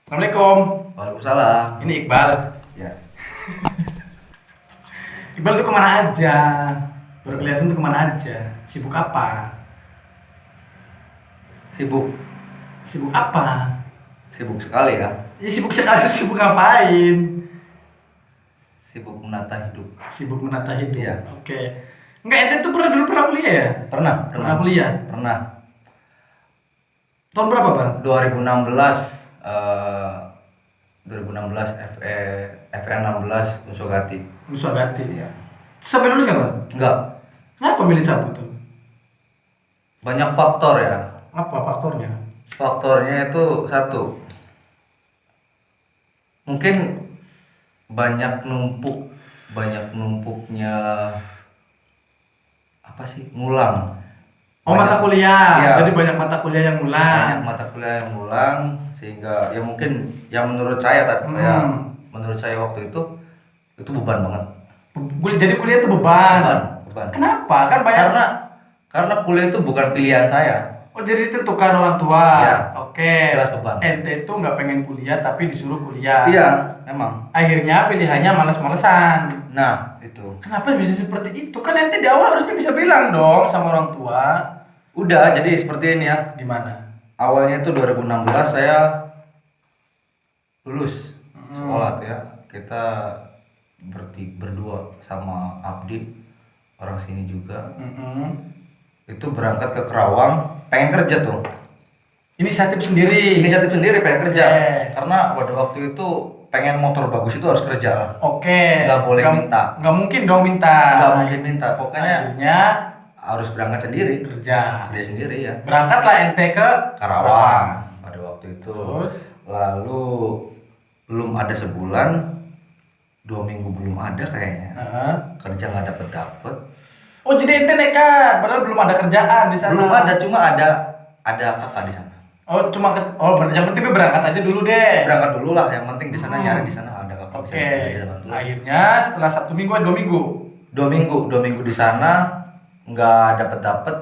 Assalamualaikum. Waalaikumsalam. Ini Iqbal. Ya, Iqbal tuh kemana aja? Baru kelihatan tuh kemana aja? Sibuk apa? sibuk, Sibuk apa? sibuk sekali ya. Ya sibuk sekali, sibuk ngapain? Sibuk menata hidup. Sibuk menata hidup. Iya. Oke. Enggak, ente tuh pernah kuliah ya? Pernah, Pernah kuliah? pernah. Tahun berapa, Bang? 2016, 2016 FE 16 Usogati. Nusagati. Iya. Sampai lulus kan, Bang? Enggak, Kenapa milih cabut tuh? banyak faktor ya. Apa faktornya? Faktornya itu satu, mungkin banyak numpuknya apa sih? Ngulang. Oh, mata kuliah. Iya. Jadi banyak mata kuliah yang Banyak ngulang. mata kuliah yang ngulang sehingga ya mungkin yang menurut saya menurut saya waktu itu beban banget. Jadi kuliah itu beban. Beban. Kenapa? Kan banyak. Karena kuliah itu bukan pilihan saya. Oh, jadi ditentukan orang tua. Iya. Oke. Jelas beban. Ente itu nggak pengen kuliah tapi disuruh kuliah. Iya, memang. Akhirnya pilihannya males-malesan. Nah, itu. Kenapa bisa seperti itu? Kan ente di awal harusnya bisa bilang dong sama orang tua. Udah, jadi seperti ini ya. Gimana? Awalnya itu 2016 saya lulus sekolah tuh ya. Kita berdua sama Abdi, orang sini juga. Itu berangkat ke Kerawang, pengen kerja tuh. Inisiatif sendiri. Inisiatif sendiri pengen kerja. Oke. Karena pada waktu itu pengen motor bagus itu harus kerja lah. Oke. Nggak boleh minta. Nggak mungkin dong minta. Nggak mungkin minta, pokoknya Akhirnya harus berangkat sendiri. kerja. Kerja sendiri ya. Berangkatlah ente ke Karawang pada waktu itu. Terus? Lalu belum ada sebulan, 2 minggu belum ada kayaknya. Heeh. Kerja nggak dapet. Oh, jadi ente nekat, padahal belum ada kerjaan di sana. Belum ada, cuma ada kakak di sana. Oh, yang penting berangkat aja dulu deh. Berangkat dulu lah, yang penting di sana nyari di sana ada kakak Oke. bisa bantu. Akhirnya setelah 1 minggu atau 2 minggu. 2 minggu di sana nggak dapet.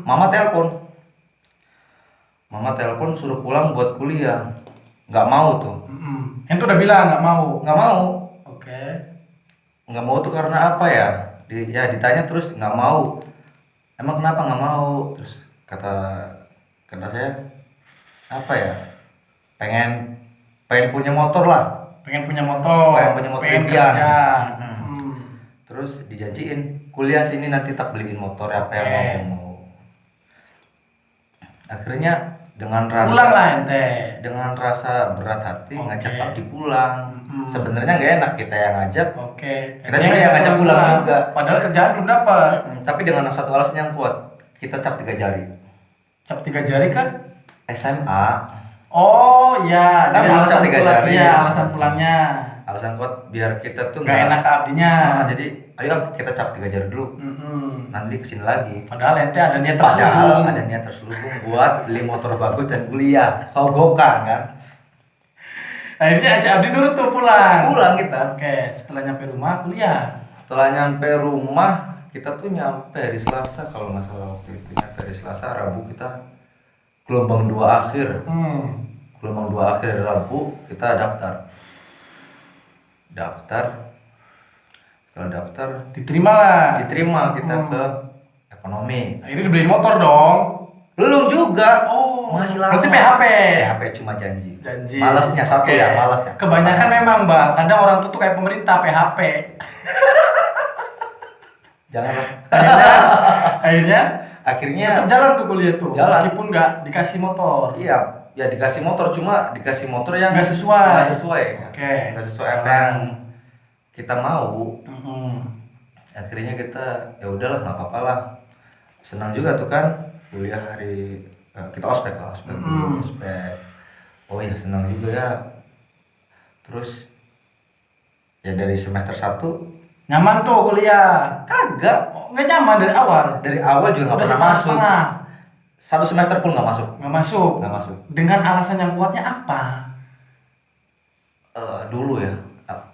Mama telepon suruh pulang buat kuliah. Nggak mau tuh. Ente udah bilang nggak mau. Nggak mau. Oke. Nggak mau tuh karena apa ya? Ditanya terus nggak mau. Emang kenapa nggak mau? Terus kata saya apa ya? Pengen punya motor lah. Pengen punya motor. Pengen impian. kerja. Terus dijanjiin kuliah sini nanti tak beliin motor apa yang mau. Akhirnya dengan Pulang lah ente. rasa berat hati Oke. ngajak Abdi pulang. Sebenarnya nggak enak kita yang ngajak. Oke. Kita cuma yang ngajak pulang juga. Padahal kerjaan belum dapat. Tapi dengan satu alasan yang kuat, kita cap 3 jari. Cap 3 jari kan? SMA. Oh ya, Kita jadi belum alasan cap 3 pulang. jari. Iya, alasan pulangnya. Alasan kuat biar kita tuh Nggak enak ke abdinya. jadi ayo kita cap 3 jari dulu. Nanti kesini lagi. Padahal ente ada niat Padahal terselubung. ada niat terselubung buat beli motor bagus dan kuliah. Sogokan kan. Akhirnya si Abdi nurut tuh pulang. Pulang kita. Oke, setelah nyampe rumah kuliah. Setelah nyampe rumah, kita tuh nyampe hari Selasa kalau nggak salah waktu itu. Nyampe hari Selasa, Rabu kita gelombang 2 akhir. Gelombang 2 akhir hari Rabu kita daftar. Setelah daftar Diterima lah. diterima kita ke ekonomi. Akhirnya dibeliin motor dong. Belum juga. Oh, masih lama. berarti PHP. PHP cuma janji. Janji. Malasnya satu Oke. ya, malasnya. Kebanyakan memang, Bang. Kadang orang tuh kayak pemerintah PHP. Janganlah. Akhirnya Akhirnya tetap jalan tuh kuliah tuh. Jalan. Meskipun nggak dikasih motor. iya, ya dikasih motor cuma dikasih motor yang Nggak sesuai. Nggak sesuai. Oke. Nggak sesuai apa yang kita mau. Akhirnya kita ya udahlah nggak apa-apa lah. Senang juga tuh kan kuliah hari kita ospek dulu, ospek. Oh ya senang juga ya. Terus ya dari semester 1 Nyaman tuh kuliah. kagak. Oh, nggak nyaman dari awal. Dari awal juga nggak Udah pernah masuk. setengah-setengah. 1 semester full nggak masuk. Nggak masuk. Dengan alasan yang kuatnya apa? Dulu ya.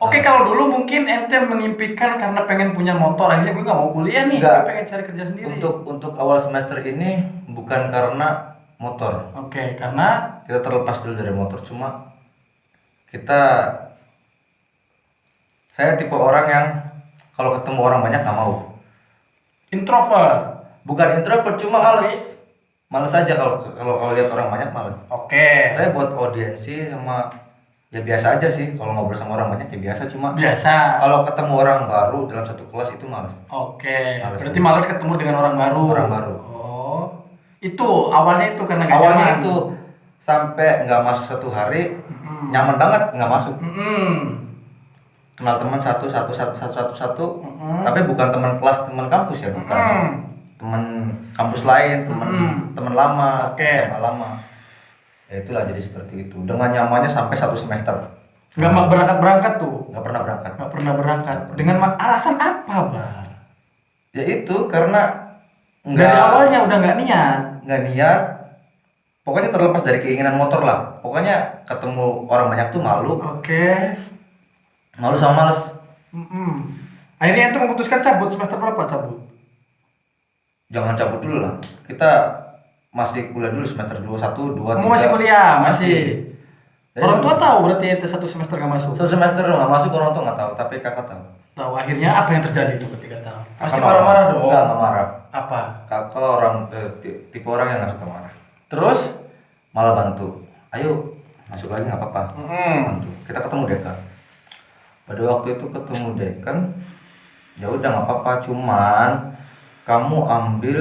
Oke, kalau dulu mungkin ente mengimpikan karena pengen punya motor, akhirnya gue nggak mau kuliah nih, Nggak. gue pengen cari kerja sendiri. Untuk awal semester ini bukan karena motor. Oke, karena Kita terlepas dulu dari motor, cuma kita saya tipe orang yang kalau ketemu orang banyak nggak mau. Introvert. Bukan introvert, cuma males. Males aja kalau lihat orang banyak males. Oke. Saya buat audiensi sama ya biasa aja sih. Kalau ngobrol sama orang banyak ya biasa, cuma Biasa. kalau ketemu orang baru dalam satu kelas itu males. Oke. Males. Berarti malas ketemu dengan orang baru. Orang baru. Oh. Itu awalnya itu karena gak Awalnya nyaman. itu sampai nggak masuk 1 hari, Mm-mm. nyaman banget nggak masuk. Mm-mm. Kenal teman satu, Mm-mm. tapi bukan teman kelas, teman kampus ya, bukan. Mm-mm. Teman kampus lain, teman lama, Oke. SMA lama. Ya itulah jadi seperti itu. Dengan nyamannya sampai 1 semester. Nggak mau berangkat tuh. Nggak pernah berangkat. Nggak pernah berangkat. Dengan alasan apa, Bang? Ya itu karena Dari awalnya udah nggak niat. nggak niat. Pokoknya terlepas dari keinginan motor lah. Pokoknya ketemu orang banyak tuh malu, Oke. malu sama males. Mm-mm. Akhirnya itu memutuskan cabut. Semester berapa cabut? Jangan cabut dulu lah. Kita masih kuliah dulu semester 2, 1, 2, 3. Kamu masih kuliah, masih. Jadi Orang tua tahu berarti itu 1 semester nggak masuk. 1 semester nggak masuk, orang tuh nggak tahu, tapi kakak tahu. Tahu akhirnya apa yang terjadi itu ketika tahu? Pasti Kakak marah-marah dong. Nggak marah. Apa? Kakak orang tipe orang yang nggak suka marah. Terus? Malah bantu. Ayo masuk lagi nggak apa-apa. Bantu. Kita ketemu dekan. Pada waktu itu ketemu dekan, ya udah nggak apa-apa, cuman kamu ambil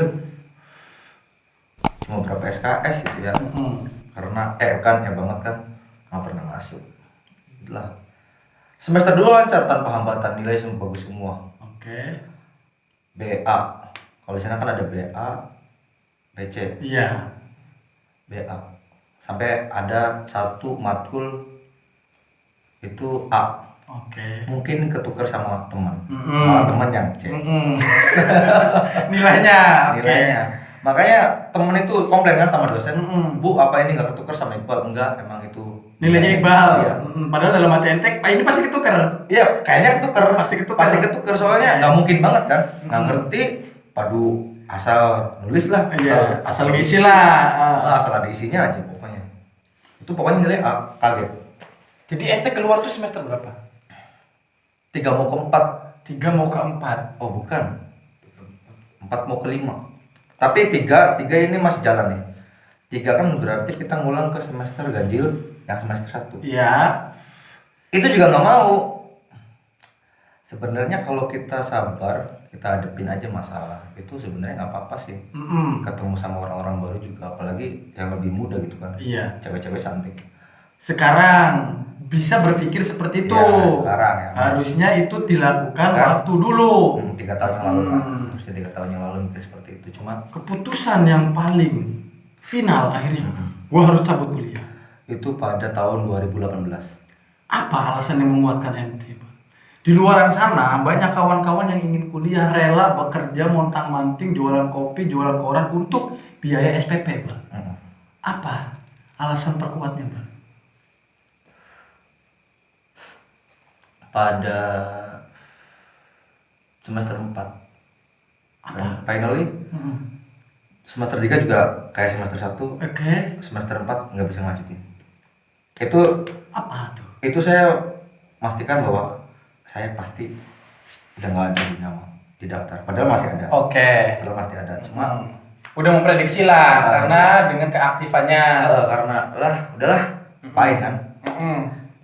cuma berapa SKS gitu ya. Karena kan banget kan nggak pernah masuk lah. Semester 2 lancar tanpa hambatan, nilai semua bagus semua. Oke. BA, kalau di sana kan ada BA, BC, Iya. BA, sampai ada 1 matkul itu A. Oke. Mungkin ketukar sama teman, Mm-mm. malah teman yang C. Nilainya. Oke. Nilainya. Makanya temen itu komplain kan sama dosen, Bu apa ini nggak ketukar sama Iqbal? Enggak, emang itu Nilainya Iqbal. Iya. Padahal dalam hati entek, Pak ini pasti ketukar. Iya, kayaknya ketukar. Pasti ketukar. Pasti ketukar soalnya nggak mungkin banget kan? Nggak ngerti, padu asal nulis lah. Iya. Asal ngisi lah. Asal ada isinya aja pokoknya. Itu pokoknya nilai A, kaget. Jadi entek keluar tuh semester berapa? 3 mau ke 4. 3 mau ke 4. Oh bukan, 4 mau ke 5. Tapi 3 ini masih jalan nih. 3 kan berarti kita ngulang ke semester ganjil yang semester 1. Iya. Itu juga nggak mau. Sebenarnya kalau kita sabar, kita hadepin aja masalah, itu sebenarnya nggak apa-apa sih. Ketemu sama orang-orang baru juga, apalagi yang lebih muda gitu kan. Iya. Cewek-cewek cantik. Sekarang bisa berpikir seperti itu. Ya, sekarang ya. Harusnya itu dilakukan Kan? waktu dulu. 3 tahun yang lalu lah. Harusnya 3 tahun yang lalu mikir seperti itu. Cuma Keputusan yang paling final akhirnya, gua harus cabut kuliah. itu pada tahun 2018. Apa alasan yang menguatkan ente, Bang? Di luaran sana banyak kawan-kawan yang ingin kuliah rela bekerja montang-manting jualan kopi, jualan koran untuk biaya SPP, Bang. Apa alasan terkuatnya, Bang? Pada semester 4 finally semester 3 juga kayak semester 1. Oke. Semester 4 nggak bisa ngajutin. Itu Apa tuh? itu saya pastikan bahwa saya pasti udah nggak ada di nama di daftar, padahal masih ada. Oke. Padahal masih ada, cuma Udah memprediksi lah karena dengan keaktifannya. karena udahlah pahit kan.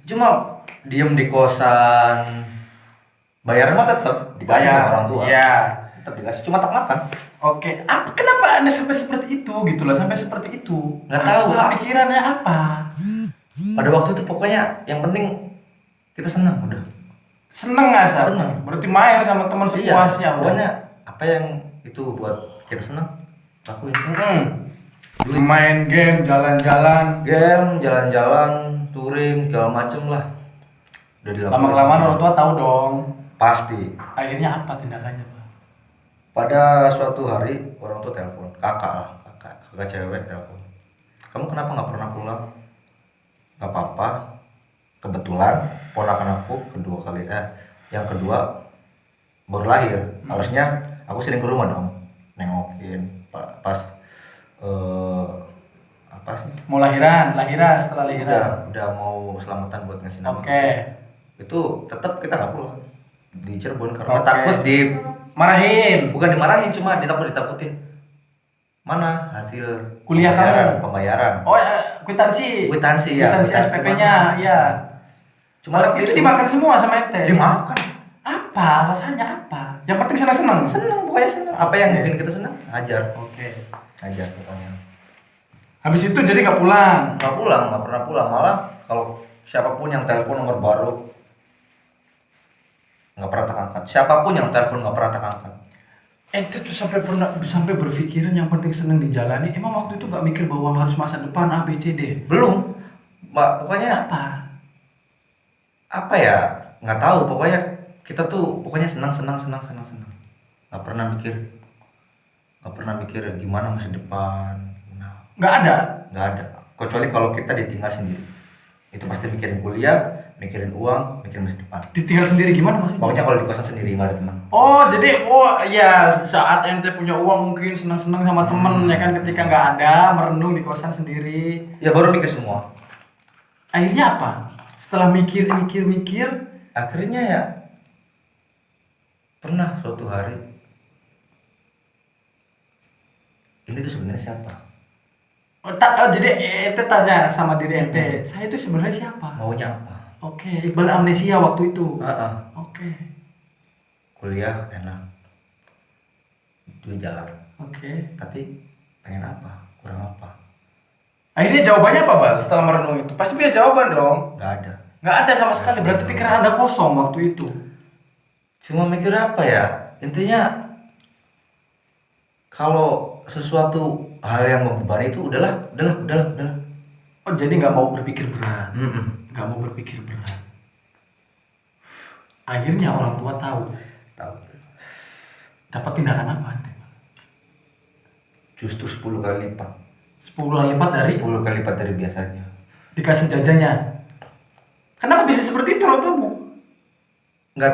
Cuma diem di kosan, bayarnya mah tetap dikasih sama orang tua. Iya. Tetap dikasih, cuma tak makan. Oke. Kenapa Anda sampai seperti itu gitu loh, sampai seperti itu? Nggak tahu. Pikirannya apa? Pada waktu itu pokoknya yang penting kita senang udah. Seneng nggak Sar? Seneng. Berarti main sama teman sepuasnya. Iya, pokoknya apa yang itu buat kita senang lakuin. Main game, jalan-jalan. Game, jalan-jalan, touring, segala macem lah. Udah dilakuin. Lama-kelamaan orang tua tahu dong. Pasti. Akhirnya apa tindakannya, Pak? Pada suatu hari orang tua telepon, kakak cewek telepon. Kamu kenapa nggak pernah pulang? Gak apa-apa. Kebetulan ponakan aku yang kedua baru lahir. Harusnya aku sering ke rumah dong, nengokin pas apa sih? Mau lahiran setelah lahiran. Udah mau selamatan buat ngasih nama. Oke. Itu tetap kita nggak pulang di Cirebon karena Oke. takut Marahin. bukan dimarahin, cuma ditakutin. Mana hasil Kuliah pembayaran? Oh, kwitansi. Kwitansi ya. Kwitansi SPP-nya, ya. Cuma Itu dimakan semua sama ente. dimakan. Apa? Alasannya apa? Yang penting senang-senang. Seneng, pokoknya seneng. Apa yang bikin kita seneng? Ajar. Oke. Ajar pokoknya. Habis itu jadi nggak pulang. Nggak pernah pulang. Malah kalau siapapun yang telepon nomor baru nggak pernah tak angkat. Siapapun yang telepon nggak pernah tak angkat. Ente tuh sampai berpikiran yang penting seneng dijalani. Emang waktu itu nggak mikir bahwa harus masa depan A B C D? Belum, Mbak. Pokoknya apa ya? Nggak tahu. Pokoknya kita tuh pokoknya senang. Nggak pernah mikir gimana masa depan. Nah, Nggak ada. Kecuali kalau kita ditinggal sendiri. Itu pasti mikirin kuliah, mikirin uang, mikirin masa depan. Ditinggal sendiri gimana maksudnya? Pokoknya kalau di kosan sendiri nggak ada teman. Oh ya saat ente punya uang mungkin senang-senang sama temen ya kan, ketika nggak ada merenung di kosan sendiri. Ya baru mikir semua. Akhirnya apa? Setelah mikir, Akhirnya ya pernah suatu hari ini tuh sebenarnya siapa? Jadi ente tanya sama diri ente, saya itu sebenarnya siapa? Maunya apa? Oke, Iqbal amnesia waktu itu. Oke. Kuliah enak, duit jalan. Oke. Tapi pengen apa? Kurang apa? Akhirnya jawabannya apa, Bal? Setelah merenung itu pasti punya jawaban dong. Nggak ada sama sekali. Berarti pikiran Anda kosong waktu itu. Cuma mikir apa ya? Intinya kalau sesuatu hal yang membebani itu udahlah. Oh, jadi nggak mau berpikir berat. Mm-mm. Nggak mau berpikir berat. Akhirnya orang tua tahu. Dapat tindakan apa ente? Justru 10 kali lipat. 10 kali lipat dari 10 kali lipat dari biasanya. dikasih jajannya. Kenapa bisa seperti itu orang tuamu? Nggak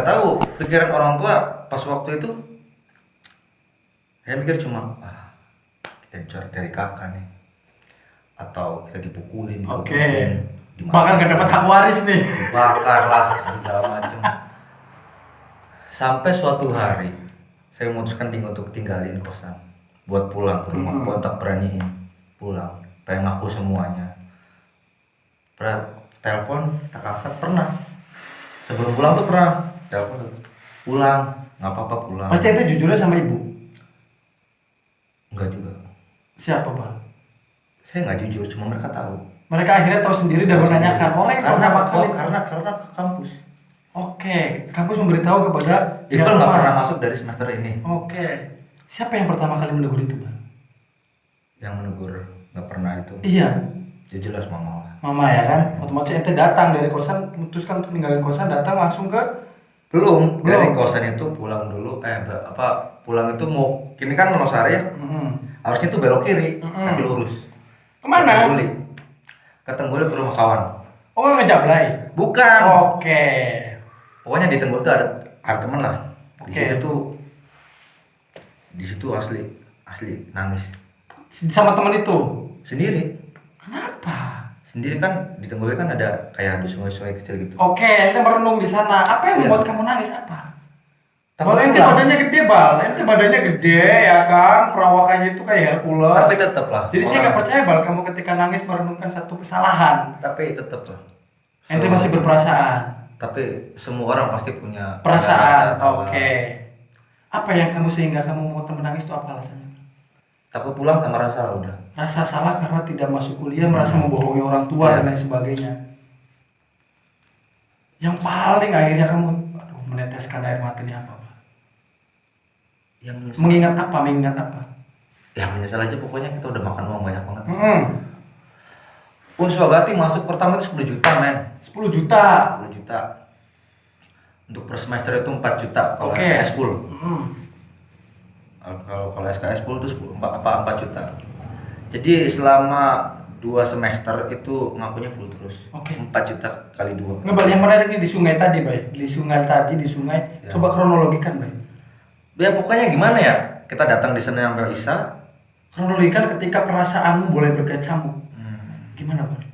tahu pikiran orang tua pas waktu itu. Saya mikir cuma kita dicoret dari kakak nih, atau kita dipukulin. Oke. Bahkan gak dapat hak waris nih. Dibakar lah, segala macem. Sampai suatu hari saya memutuskan untuk tinggalin kosan, buat pulang ke rumah. Buat tak beraniin pulang, pengen ngaku semuanya. Telepon tak angkat pernah. Sebelum pulang tuh pernah telepon, pulang, nggak apa-apa pulang. Pasti ente jujurnya sama ibu. Enggak juga. Siapa, Bang? Saya nggak jujur, cuma mereka tahu. Mereka akhirnya tahu sendiri dan menanyakan orang karena kampus. Oke, kampus memberitahu kepada Iqbal nggak pernah masuk dari semester ini. Oke. Siapa yang pertama kali menegur itu, Bang? Yang menegur nggak pernah itu. Iya. Ya jelas mama. Mama ya kan? Otomatis ente datang dari kosan, memutuskan untuk ninggalin kosan, datang langsung ke Belum. Dari kosan itu pulang dulu. Pulang itu mau kini kan Losari ya. Harusnya tuh belok kiri, tapi lurus. Kemana? Ke Tengguli ke rumah kawan. Oh, ngejablay? Bukan. Oke. Pokoknya di Tengguli tuh ada teman lah. Oke. Di situ asli nangis. Sama teman itu? Sendiri. Kenapa? Sendiri kan di Tengguli kan ada kayak ada sungai-sungai kecil gitu. Oke, ente merenung di sana. Apa yang membuat kamu nangis? Apa? Takut Bal, ente pulang. badannya gede, Bal. Ente badannya gede ya kan, perawakannya itu kayak Hercules. Tapi tetep lah. Jadi saya nggak percaya, Bal, kamu ketika nangis merenungkan satu kesalahan. Tapi tetep lah. Ente masih berperasaan. Tapi semua orang pasti punya Perasaan. rasa Oke. Apa yang kamu sehingga kamu mau menangis itu apa alasannya? takut pulang sama rasa udah. Rasa salah karena tidak masuk kuliah, merasa membohongi orang tua dan lain sebagainya. Yang paling akhirnya kamu meneteskan air matanya apa, Pak? Yang menyesal. Mengingat apa? Ya menyesal aja, pokoknya kita udah makan uang banyak banget. Unswagati masuk pertama itu 10 juta, men. 10 juta. 10 juta. Untuk per semester itu 4 juta kalau Oke. SKS full. Kalau SKS full itu 4 juta. Jadi selama 2 semester itu ngakunya full terus. Oke. 4 juta kali 2. Ngebal yang menarik nih di sungai tadi, Bay. Di sungai. Ya. Coba kronologikan, Bay. Ya pokoknya gimana ya? Kita datang di sana sampai Isya. kronologikan ketika perasaanmu boleh berkecamuk. Gimana Bang?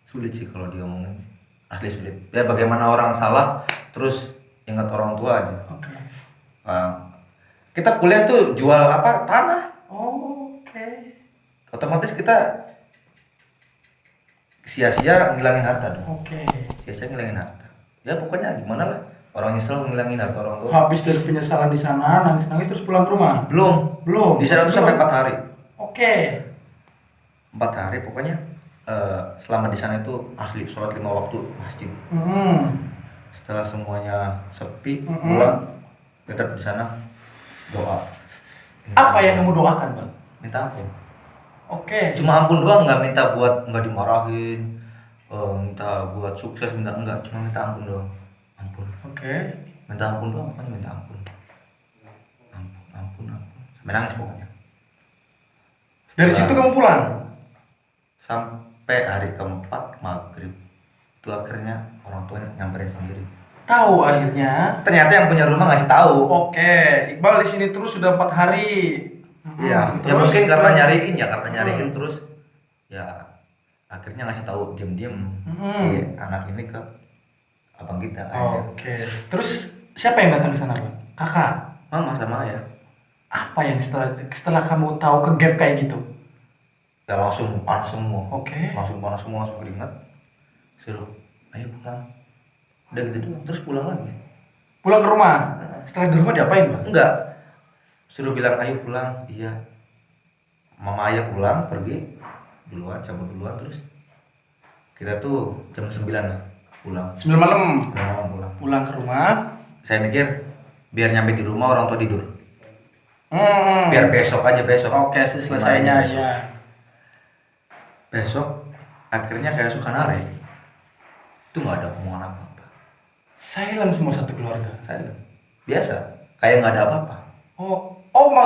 Sulit sih kalau diomongin, asli sulit. Ya bagaimana orang salah terus ingat orang tua aja. Oke. Kita kuliah tuh jual apa? Tanah. Oke. Otomatis kita sia-sia ngilangin harta dong. Oke. Sia-sia ngilangin harta. Ya pokoknya gimana lah. Orang nyesel ngilangin harta orang tua. Habis dari penyesalan di sana, nangis-nangis terus pulang ke rumah. Belum. Belum. Di sana tuh sampai 4 hari. Oke. 4 hari pokoknya. Selama di sana itu asli sholat 5 waktu masjid. Setelah semuanya sepi, pulang tetap di sana doa. Apa yang kamu doakan Bang? Minta ampun. Oke. Cuma ampun doang, nggak minta buat nggak dimarahin, minta buat sukses, minta enggak, cuma minta ampun doang. Ampun. Oke. Minta ampun doang, pokoknya minta ampun. Ampun. Sampai nangis pokoknya. Dari situ kamu pulang? Sampai hari keempat maghrib itu akhirnya orang tuanya nyamperin sendiri. Tahu akhirnya. Ternyata yang punya rumah ngasih tahu. Oke, Iqbal di sini terus sudah 4 hari. Iya, ya terus mungkin karena nyariin terus ya akhirnya ngasih tahu diam-diam si anak ini ke abang kita. Oke. Terus siapa yang datang ke sana, Bang? Kakak. Mama sama ayah. Apa yang setelah kamu tahu ke gap kayak gitu? Ya langsung panas semua. Oke. Langsung panas semua, langsung keringat. Suruh, ayo pulang. Udah gitu doang, terus pulang lagi. Pulang ke rumah. Setelah di rumah diapain, Bang? Enggak. Suruh bilang ayo pulang. Iya. Mama ayah pulang, pergi duluan, cabut duluan terus. Kita tuh jam 9 lah pulang. 9 malam. Pulang. Pulang ke rumah. Saya mikir biar nyampe di rumah orang tua tidur. Biar besok. Oke, selesainya ya. Besok akhirnya kayak Sukanare itu nggak ada omongan apa-apa. Silent semua satu keluarga. Saya biasa kayak nggak ada apa-apa.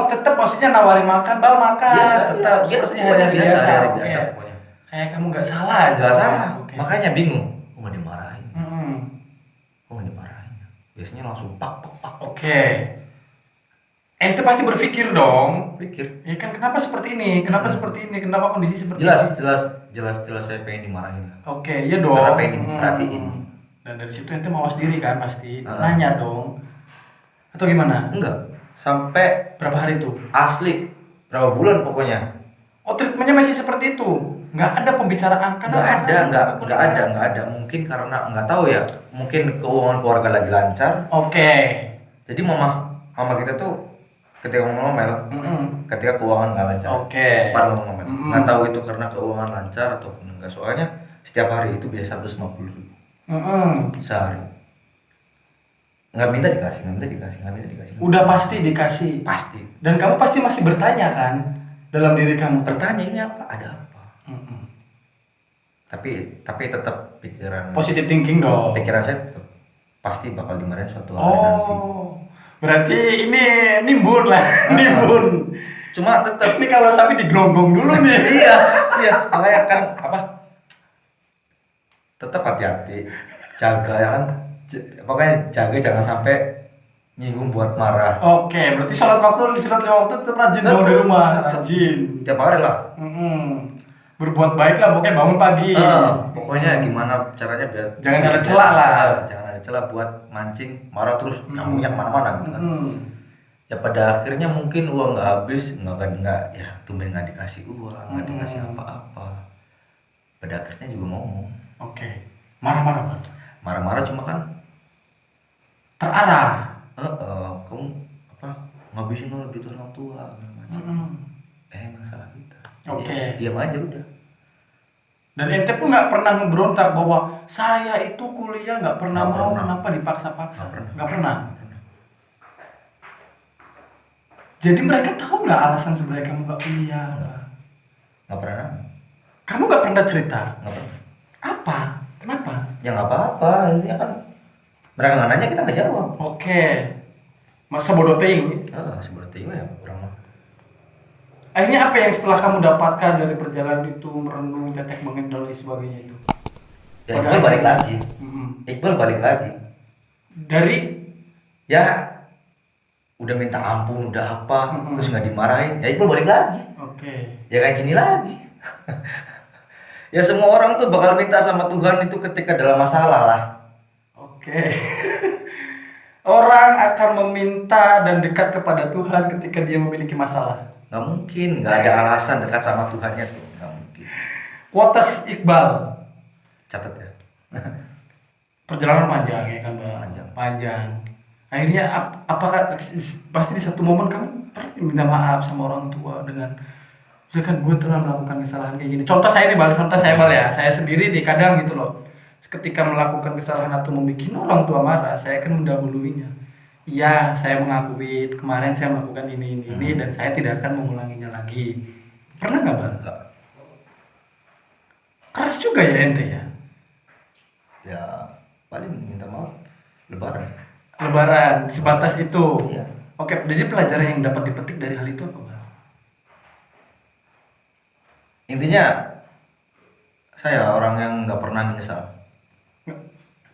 Tetap maksudnya nawarin makan, Bal makan. Biasa, tetap biasa, seperti pokoknya hari biasa, hari Oke. biasa pokoknya. Kayak kamu nggak salah aja. Nggak salah. Oke. Makanya bingung. Kok nggak dimarahin? Mm-mm. Kok nggak dimarahin? Biasanya langsung pak. Oke. Ente pasti berpikir dong. Pikir. Ya kan kenapa seperti ini? Kenapa seperti ini? Kenapa kondisi seperti Jelas ini? saya pengen dimarahin. Oke, iya dong. Karena pengen diperhatiin. Dan dari situ ente mawas diri kan pasti. Ah. Nanya dong. Atau gimana? Enggak. Sampai Berapa hari itu? asli berapa bulan pokoknya. Treatmentnya masih seperti itu. Nggak ada pembicaraan kan? Nggak ada. Mungkin karena nggak tahu ya. Mungkin keuangan keluarga lagi lancar. Oke. Jadi mama kita tuh ketika ngomel, ketika keuangan nggak lancar. Oke. Parah ngomel. Nggak tahu itu karena keuangan lancar ataupun enggak. Soalnya setiap hari itu bisa 150.000 sehari. Nggak minta dikasih. Udah pasti dikasih. Pasti. Dan kamu pasti masih bertanya kan dalam diri kamu. Bertanya ini apa? Ada apa? Tapi tetap Positive thinking dong. pikiran saya tetap pasti bakal dimarahin suatu hari nanti. Berarti ini nimbun lah, nimbun. Cuma tetap Ini kalau sapi digelonggong dulu nih. iya makanya kan apa? Tetap hati-hati, jaga ya kan. Pokoknya jaga jangan sampai nyinggung buat marah. Oke, berarti sholat waktu tetap rajin dong di rumah. Rajin. Tiap hari lah. Berbuat baik lah, pokoknya bangun pagi. Pokoknya gimana caranya biar Jangan ada celah lah. Jangan ada celah buat mancing marah terus nyambungnya kemana-mana gitu kan. Ya pada akhirnya mungkin uang nggak habis, nggak ya tumben nggak dikasih uang, nggak dikasih apa-apa. Pada akhirnya juga ngomong. Oke. Marah-marah Bang. Marah-marah cuma kan terarah. Kamu apa ngabisin duit orang tua macam. Masalah kita. Oke. Diam aja udah. Dan ente pun nggak pernah ngeberontak bahwa saya itu kuliah nggak pernah Nggak mau, pernah. kenapa dipaksa-paksa? Nggak pernah. Jadi mereka tahu nggak alasan sebenarnya kamu nggak kuliah? Nggak pernah. Kamu nggak pernah cerita? Nggak pernah. Apa? Kenapa? Ya nggak apa-apa, intinya kan mereka nggak nanya kita nggak jawab. Oke. Masa bodoh ting. Seperti itu ya kurang mah. Akhirnya apa yang setelah kamu dapatkan dari perjalanan itu, merenung, cetek bengek dan lain sebagainya itu? Ya Iqbal balik lagi. Mm-mm. Iqbal balik lagi. Dari Ya udah minta ampun, udah apa, terus nggak dimarahin, ya Iqbal balik lagi. Oke. Ya kayak gini lagi. Ya semua orang tuh bakal minta sama Tuhan itu ketika dalam masalah lah. Oke. Orang akan meminta dan dekat kepada Tuhan ketika dia memiliki masalah. Nggak mungkin, nggak ada alasan dekat sama Tuhannya tuh, nggak mungkin. Quotes Iqbal. Catat ya. Perjalanan panjang ya kan, Bang? Panjang. Akhirnya apakah pasti di satu momen kamu pernah minta maaf sama orang tua dengan misalkan gue telah melakukan kesalahan kayak gini. Contoh saya nih, contoh saya ya. Saya sendiri nih kadang gitu loh. Ketika melakukan kesalahan atau membuat orang tua marah, saya akan mendahuluinya. Iya, saya mengakui kemarin saya melakukan ini dan saya tidak akan mengulanginya lagi. Pernah nggak, Bang? Enggak. Keras juga ya ente ya. Ya paling minta maaf Lebaran sebatas itu. Iya. Oke, jadi pelajaran yang dapat dipetik dari hal itu apa, Bang? Intinya saya orang yang nggak pernah menyesal.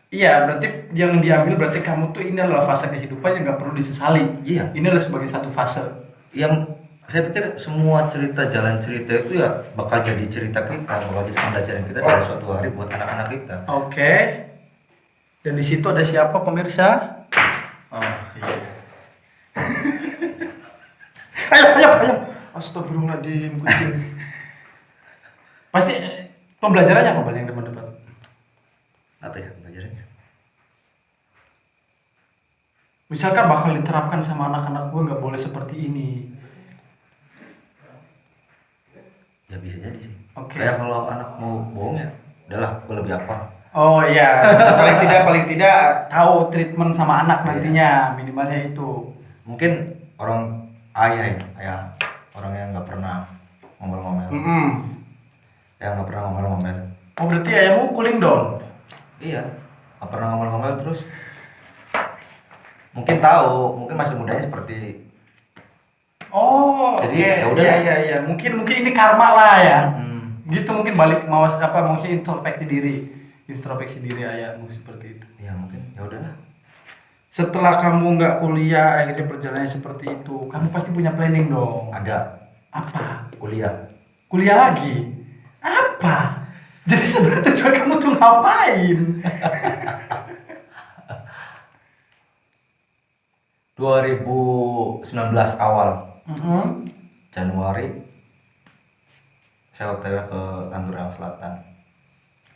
Iya, berarti yang diambil berarti kamu tuh ini adalah fase kehidupan yang nggak perlu disesali. Iya. Ini adalah sebagai satu fase. Yang saya pikir semua jalan cerita itu ya bakal jadi cerita kita, bakal jadi pembelajaran kita dari suatu hari buat anak-anak kita. Oke. Dan di situ ada siapa pemirsa? Oh iya. ayo. Astagfirullahaladzim, kucing. Pasti pembelajarannya apa, Bang, yang teman-teman? Apa ya pembelajarannya? Misalkan bakal diterapkan sama anak-anak gue nggak boleh seperti ini. Ya bisa jadi sih. Oke. Kayak kalau anak mau bohong ya, udahlah, gue lebih apa? Oh iya, paling tidak tahu treatment sama anak nantinya, minimalnya itu. Mungkin orang ayah, orang yang nggak pernah ngomel-ngomel. Yang nggak pernah ngomel-ngomel. Oh berarti ayahmu cooling down? Iya, nggak pernah ngomel-ngomel terus. Mungkin tahu, mungkin masih mudanya seperti. Oh, jadi okay. Ya udah. Iya. Mungkin ini karma lah ya. Gitu mungkin balik mau introspeksi diri ayahmu seperti itu. Ya mungkin, ya udahlah. Setelah kamu nggak kuliah, akhirnya perjalanannya seperti itu, kamu pasti punya planning dong. Ada. Apa? Kuliah. Kuliah lagi? Apa? Jadi sebenarnya tujuan kamu tuh ngapain? 2019 awal. Januari saya OTW ke Tangerang Selatan.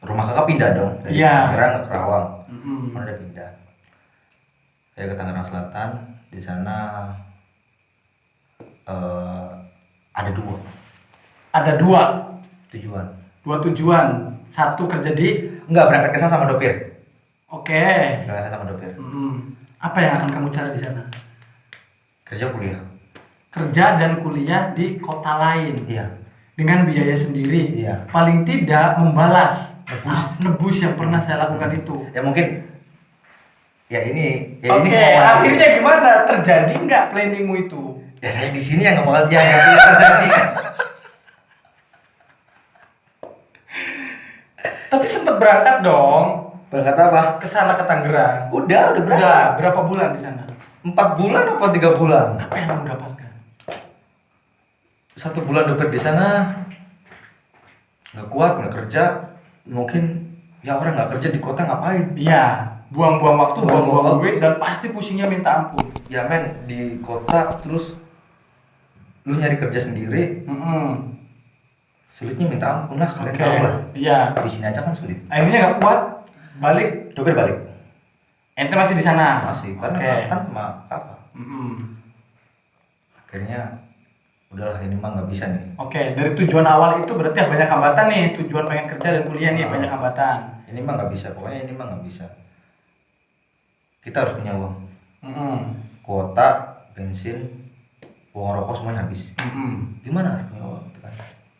Rumah kakak pindah dong dari Tangerang ke Kerawang. Udah pindah. Saya ke Tangerang Selatan. Di sana ada dua tujuan. Dua tujuan. Satu kerja di? Enggak, berangkat ke sana sama dopir. Oke. Berangkat sama dopir. Apa yang akan kamu cari di sana? Kerja dan kuliah di kota lain. Iya. Dengan biaya sendiri. Iya. Paling tidak membalas nebus yang pernah saya lakukan itu. Ya mungkin. Ini akhirnya gimana? Terjadi nggak planningmu itu? Ya saya di sini yang nggak bakal terjadi. Tapi sempat berangkat dong. Berangkat apa? Ke sana, ke Tangerang. Udah berangkat. Udah berapa bulan di sana? 4 bulan apa 3 bulan? Apa yang kamu dapatkan? 1 bulan dopir di sana nggak kuat, nggak kerja. Mungkin ya orang nggak kerja di kota ngapain? Iya, buang-buang waktu, buang-buang duit, dan pasti pusingnya minta ampun. Ya men, di kota terus lu nyari kerja sendiri. Sulitnya minta ampun lah, kalian tahu lah. Iya. Di sini aja kan sulit. Akhirnya nggak kuat, balik. Dopir balik. Ente masih di sana? Masih, karena kan sama kakak. Akhirnya udahlah, ini mah nggak bisa nih. Oke, dari tujuan awal itu berarti banyak hambatan nih. Tujuan pengen kerja dan kuliah nih banyak hambatan. Ini mah nggak bisa, pokoknya ini mah nggak bisa. Kita harus punya uang. Kuota, bensin, uang rokok semuanya habis. Gimana harus punya uang?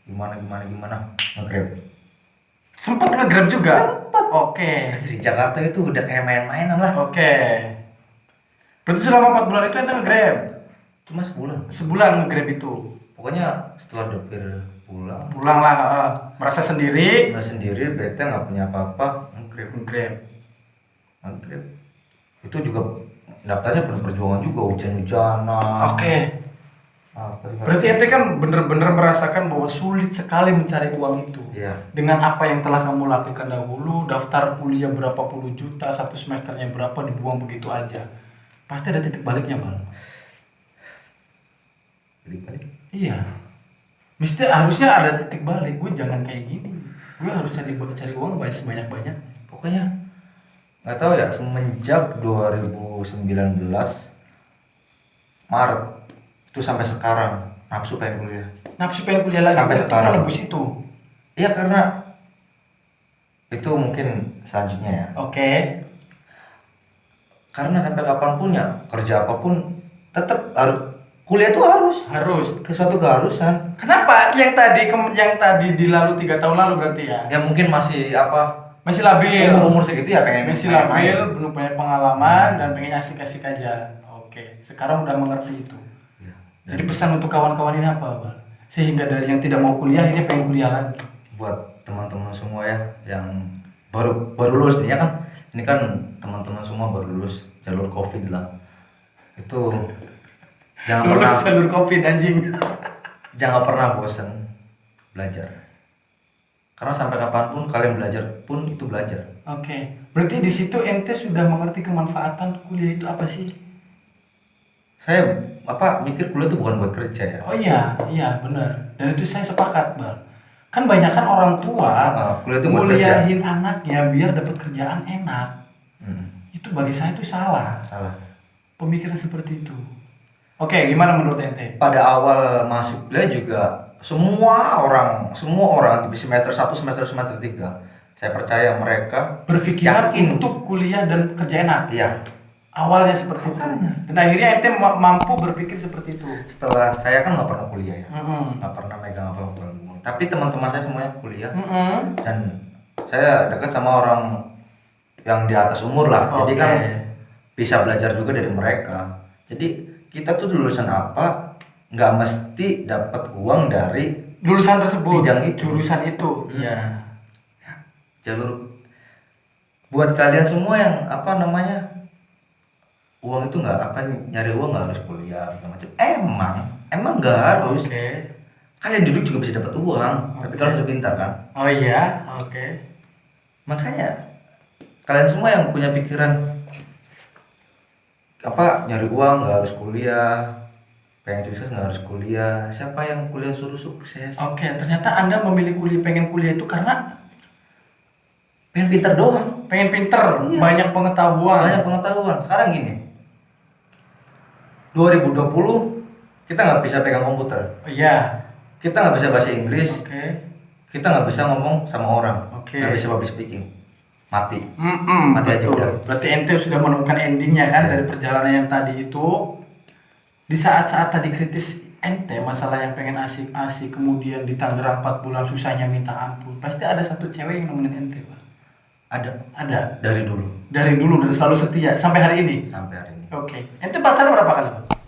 Gimana? Nge-Grab. Sempat nge-Grab juga? Sempat. Oke. Di Jakarta itu udah kayak main-mainan lah. Oke. Berarti selama 4 bulan itu ente nge-Grab? Cuma sebulan. Sebulan nge-Grab itu? Pokoknya setelah dopir pulang lah, merasa sendiri, bete nggak punya apa-apa, nge-Grab. Itu juga daftarnya penuh perjuangan juga, hujan-hujanan. Oke. Apa juga. Berarti ente kan bener-bener merasakan bahwa sulit sekali mencari uang itu. Iya. Dengan apa yang telah kamu lakukan dahulu, daftar kuliah berapa puluh juta, satu semesternya berapa dibuang begitu aja. Pasti ada titik baliknya, Bang. Balik-balik. Iya. Mesti harusnya ada titik balik. Gue jangan kayak gini. Gue harus cari uang sebanyak-banyak. Pokoknya nggak tahu ya, semenjak 2019 Maret itu sampai sekarang nafsu pengen kuliah. Nafsu pengen kuliah lagi. Sampai berarti sekarang. lebih situ. Iya, karena itu mungkin selanjutnya ya. Oke. Karena sampai kapanpun ya, kerja apapun tetap harus kuliah tuh harus ke suatu keharusan. Kenapa? Yang tadi di lalu 3 tahun lalu berarti ya? Ya mungkin masih Masih labil. umur segitu ya pengen Masih main-main. labil, belum punya pengalaman dan pengen asik-asik aja. Oke, sekarang udah mengerti itu. Ya, Jadi pesan untuk kawan-kawan ini apa, Bang? Sehingga dari yang tidak mau kuliah ini pengen kuliah lagi. buat teman-teman semua ya yang baru lulus nih ya kan, ini kan teman-teman semua baru lulus jalur COVID lah, itu jangan Lulus pernah jalur Covid anjing. jangan pernah bosan belajar, karena sampai kapanpun kalian belajar pun itu belajar. Oke, berarti di situ ente sudah mengerti kemanfaatan kuliah itu apa sih? Saya mikir kuliah itu bukan buat kerja ya. Oh iya benar. Dan itu saya sepakat, Bang. Kan banyakan orang tua Kuliah itu buat kerja. kuliahin anaknya biar dapat kerjaan enak. Itu bagi saya itu salah. Pemikiran seperti itu. Oke, gimana menurut ente? Pada awal masuk kuliah juga semua orang di semester 1, semester 3, saya percaya mereka Berpikiran yakin untuk kuliah dan kerja enak. iya. Awalnya seperti itu. Dan akhirnya ente mampu berpikir seperti itu. Setelah saya kan nggak pernah kuliah ya, Mm-mm. nggak pernah megang apa-apa, tapi teman-teman saya semuanya kuliah. Mm-mm. Dan saya dekat sama orang yang di atas umur lah, jadi kan bisa belajar juga dari mereka. Jadi kita tuh lulusan apa nggak mesti dapat uang dari Lulusan tersebut, bidang itu, jurusan itu. Iya. Jalur buat kalian semua yang uang itu nyari uang nggak harus kuliah segala macam. Emang nggak harus. Oke. Kalian duduk juga bisa dapat uang, tapi kalian harus pintar kan. Oh iya, oke. Makanya kalian semua yang punya pikiran nyari uang nggak harus kuliah, pengen sukses nggak harus kuliah. Siapa yang kuliah suruh sukses? Oke, ternyata Anda memilih pengen kuliah itu karena Pengen pintar doang. pengen pinter, Iya. banyak pengetahuan. Banyak pengetahuan. Sekarang gini, 2020 kita nggak bisa pegang komputer, Iya. kita nggak bisa bahasa Inggris, Oke. kita nggak bisa ngomong sama orang, Oke. nggak bisa public speaking, mati. Mati aja betul. udah. Berarti ente sudah menemukan endingnya kan Iya. dari perjalanan yang tadi itu. Di saat-saat tadi kritis ente masalah yang pengen asik-asik, kemudian di Tangerang 4 bulan susahnya minta ampun, pasti ada satu cewek yang nemenin ente, Pak. Ada Dari dulu dulu dan selalu setia sampai hari ini. sampai hari ini. Oke. Ente pacaran berapa kali, Pak?